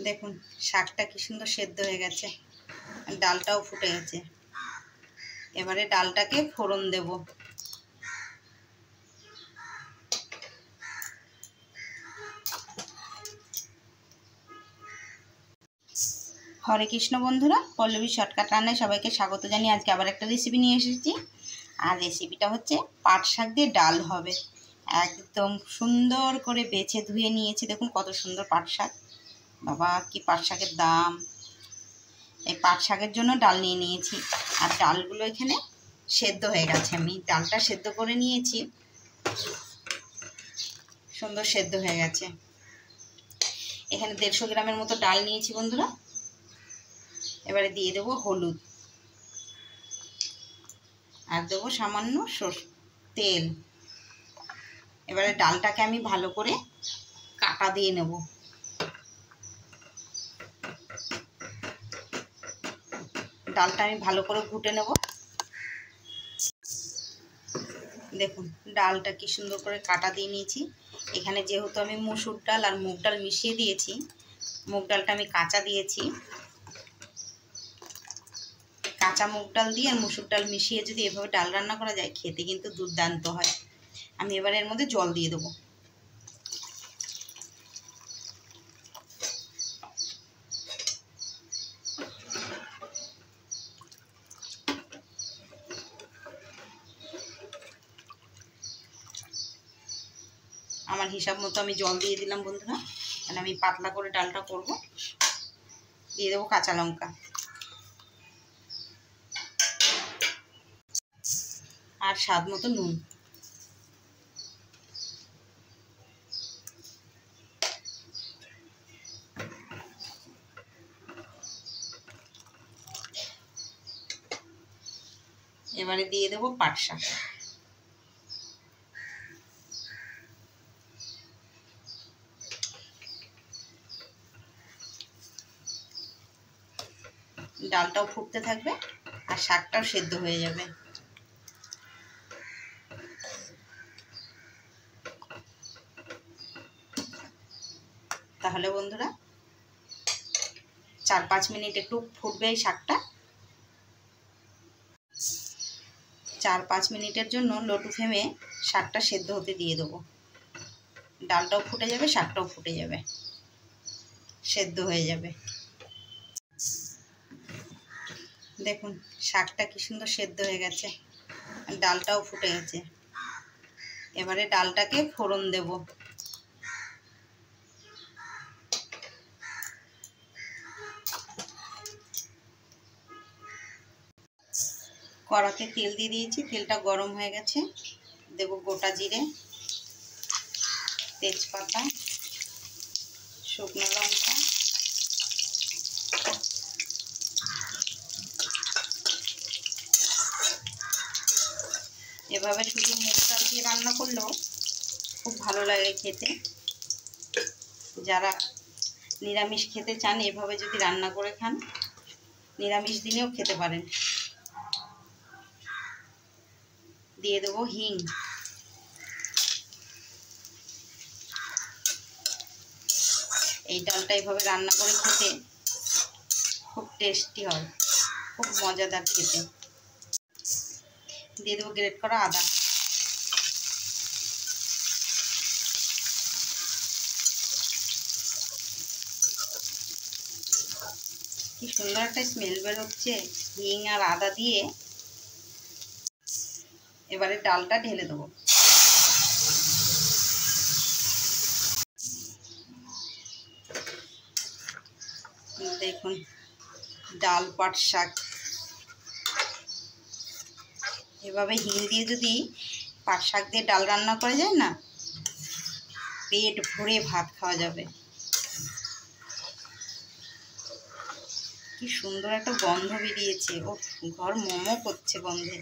দেখুন শাকটা কি সুন্দর সেদ্ধ হয়ে গেছে, ডালটাও ফুটে গেছে। এবারে ডালটাকে ফোড়ন দেব। হরে কৃষ্ণ বন্ধুরা, পল্লবী শর্টকাট রান্নায় সবাইকে স্বাগত জানিয়ে আজকে আবার একটা রেসিপি নিয়ে এসেছি। আর রেসিপিটা হচ্ছে পাট শাক দিয়ে ডাল হবে। একদম সুন্দর করে বেছে ধুয়ে নিয়েছি। দেখুন কত সুন্দর পাট শাক, বাবা কি পাট শাকের দাম। এই পাট শাকের জন্য ডাল নিয়ে নিয়েছি। আর ডালগুলো এখানে সেদ্ধ হয়ে গেছে, আমি ডালটা সেদ্ধ করে নিয়েছি, সুন্দর সেদ্ধ হয়ে গেছে। এখানে 150 গ্রামের মতো ডাল নিয়েছি বন্ধুরা। এবারে দিয়ে দেবো হলুদ, আর দেবো সামান্য তেল। এবারে ডালটাকে আমি ভালো করে কাটা দিয়ে নেব। ডালটা আমি ভালো করে ঘুটে নেব। দেখুন ডালটা কি সুন্দর করে কাটা দিয়ে নিয়েছি। এখানে যেহেতু আমি মসুর ডাল আর মুগ ডাল মিশিয়ে দিয়েছি, মুগ ডালটা আমি কাঁচা দিয়েছি। কাঁচা মুগ ডাল দিয়ে আর মসুর ডাল মিশিয়ে যদি এভাবে ডাল রান্না করা যায়, খেতে কিন্তু দুর্দান্ত হয়। আমি এবারে এর মধ্যে জল দিয়ে দেবো। আমার হিসাব মতো আমি জল দিয়ে দিলাম বন্ধুরা, মানে আমি পাতলা করে ডালটা করব। দিয়ে দেবো কাঁচা লঙ্কা আর স্বাদ মতো নুন। এবারে দিয়ে দেবো পাট শাক। ডালটাও ফুটতে থাকবে আর শাকটাও সেদ্ধ হয়ে যাবে। তাহলে বন্ধুরা 4-5 মিনিট একটু ফুটবে এই শাকটা। 4-5 মিনিটের জন্য লো টু ফ্লেমে শাকটা সেদ্ধ হতে দিয়ে দেবো। ডালটাও ফুটে যাবে, শাকটাও ফুটে যাবে, সেদ্ধ হয়ে যাবে। দেখুন শাকটা কি সুন্দর সেদ্ধ হয়ে গেছে, ডালটাও ফুটে গেছে। এবারে ডালটাকে ফোড়ন দেব। কড়াতে তেল দিয়ে দিয়েছি, তেলটা গরম হয়ে গেছে। দেব গোটা জিরে, তেজপাতা, শুকনো লঙ্কা, এভাবে শুধু মুগ ডাল দিয়ে রান্না করলেও খুব ভালো লাগে খেতে। যারা নিরামিষ খেতে চান এভাবে যদি রান্না করে খান, নিরামিষ দিনেও খেতে পারেন। দিয়ে দেবো হিং। এই ডালটা এইভাবে রান্না করে খেতে খুব টেস্টি হয়, খুব মজাদার খেতে। দিয়ে দেবো গ্রেট করা আদা। কি সুন্দর একটা স্মেল বেরোচ্ছে হিং আর আদা দিয়ে। এবারে ডালটা ঢেলে দেবো। দেখুন ডাল পাট শাক এভাবে হিং দিয়ে যদি পাট শাক দিয়ে ডাল রান্না করা যায় না, পেট ভরে ভাত খাওয়া যাবে। কি সুন্দর একটা গন্ধ বেরিয়েছে, ও ঘর মোমো করছে গন্ধে।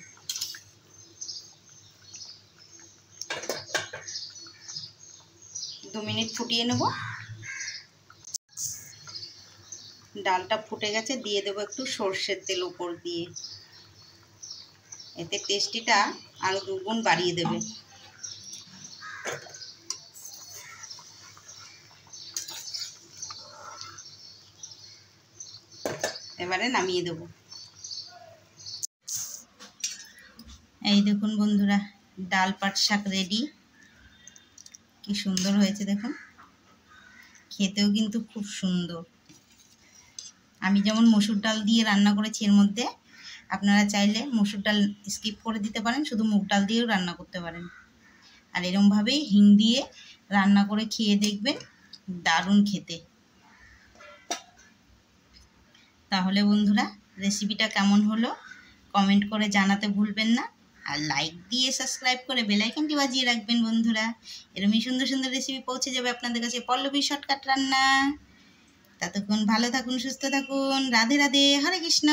দু মিনিট ফুটিয়ে নেব। ডালটা ফুটে গেছে, দিয়ে দেবো একটু সর্ষের তেল উপর দিয়ে। এতে টেস্টিটা আরো দুগুণ বাড়িয়ে দেবে। এবারে নামিয়ে দেবো। এই দেখুন বন্ধুরা, ডাল পাট শাক রেডি। কি সুন্দর হয়েছে দেখুন, খেতেও কিন্তু খুব সুন্দর। আমি যেমন মসুর ডাল দিয়ে রান্না করেছি, এর মধ্যে আপনারা চাইলে মসুর ডাল স্কিপ করে দিতে পারেন, শুধু মুগ ডাল দিয়েও রান্না করতে পারেন। আর এরমভাবেই হিং দিয়ে রান্না করে খেয়ে দেখবেন, দারুণ খেতে। তাহলে বন্ধুরা, রেসিপিটা কেমন হলো কমেন্ট করে জানাতে ভুলবেন না। আর লাইক দিয়ে সাবস্ক্রাইব করে বেল আইকনটি বাজিয়ে রাখবেন বন্ধুরা। এরকমই সুন্দর সুন্দর রেসিপি পৌঁছে যাবে আপনাদের কাছে। পল্লবী শর্টকাট রান্না। ততক্ষণ ভালো থাকুন, সুস্থ থাকুন। রাধে রাধে, হরে কৃষ্ণ।